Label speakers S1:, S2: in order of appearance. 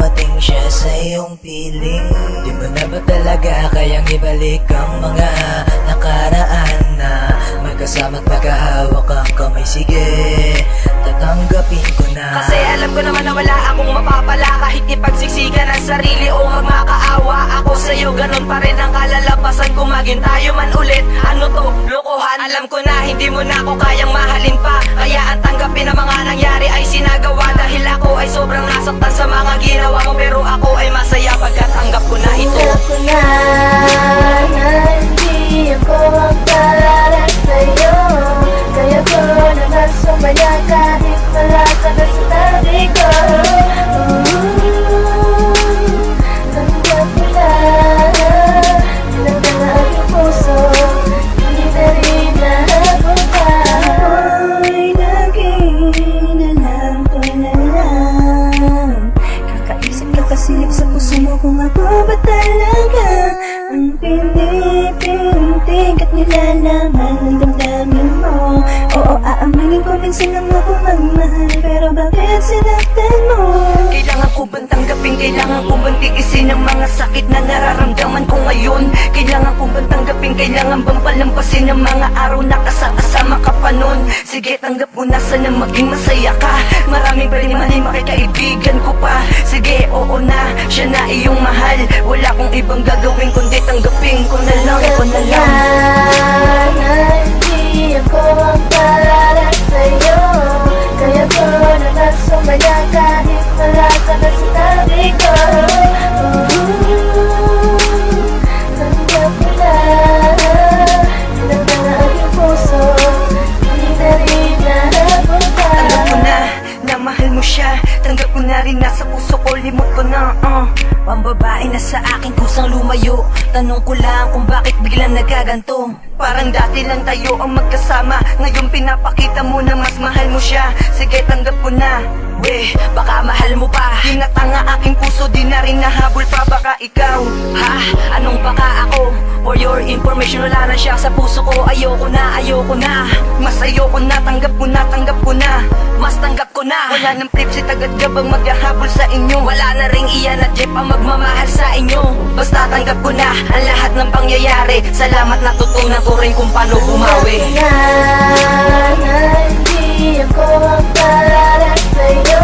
S1: dumating siya sa iyong piling. Di mo na ba talaga kayang ibalik ang mga nakaraan na magkasama't magkahawak ang kamay? Sige, tatanggapin ko na.
S2: Kasi alam ko naman na wala akong mapapala kahit ipagsiksikan ang sarili o magmakaawa ako sa'yo. Ganon pa rin ang kalalabasan kung maging tayo man ulit. Ano to, lokohan? Alam ko na hindi mo na ako kayang mahalin pa, kaya ang tanggapin na mga nangyari ay sinagawa. Dahil ako ay sobrang nasaktan sa mga ginawa mo, pero ako ay masaya pagkatanggap ko na ito.
S3: Tanggap ko na hindi ako ang para sa'yo, kaya ko naman sumaya kahit wala ka na sa tabi ko. Tanggap ko na ilang na aking puso, hindi na rin nahabol pa. Ako'y naging alam ko na lang. Kakaisip kakasilip sa puso mo kung ako ba talaga ang pinipiling at nilalaman ng damdamin mo. Oo, aaminin ko minsan lang ako magmahal, pero bakit sinaktan mo?
S2: Kailangan ko bang tanggapin? Kailangan ko bang tiisin ang mga sakit na nararamdaman ko ngayon? Kailangan ko bang tanggapin? Kailangan bang palampasin ang mga araw na kasama ka pa nun? Sige, tanggap mo na, sana maging masaya ka. Maraming pa rin mali makikaibigan ko pa. Sige, oo na, siya na iyong mahal. Wala kong ibang gagawin kundi tanggapin ko na lang, ko na lang.
S3: Hindi ako ang para sa'yo, kaya ko naman sumaya kahit wala ka na sa tabi ko. Tanggap mo na ilang na aking puso, hindi na rin nahabol pa.
S2: Tanggap ko na mahal mo siya. Tanggap ko na rin nasa puso ko, limot ko na. Pambabae na sa akin kusang lumayo. Tanong ko lang kung bakit biglang nagkaganto. Parang dati lang tayo ang magkasama, ngayon pinapakita mo na mas mahal mo siya. Sige, tanggap ko na. Weh, baka mahal mo pa. Di na tanga aking puso, di na rin nahabol pa. Baka ikaw, ha? Anong baka ako? For your information, wala na siya sa puso ko. Ayoko na, ayoko na. Mas ayoko na, tanggap ko na, tanggap ko na. Mas tanggap ko na. Wala nang flipsit, agad gabang maghahabol sa inyo. Wala na ring iyan at jeep ang magmamahal sa inyo. Basta tanggap ko na ang lahat ng pangyayari. Salamat, natutunan ko rin kung paano bumawi.
S3: Hindi ako ang para sa'yo,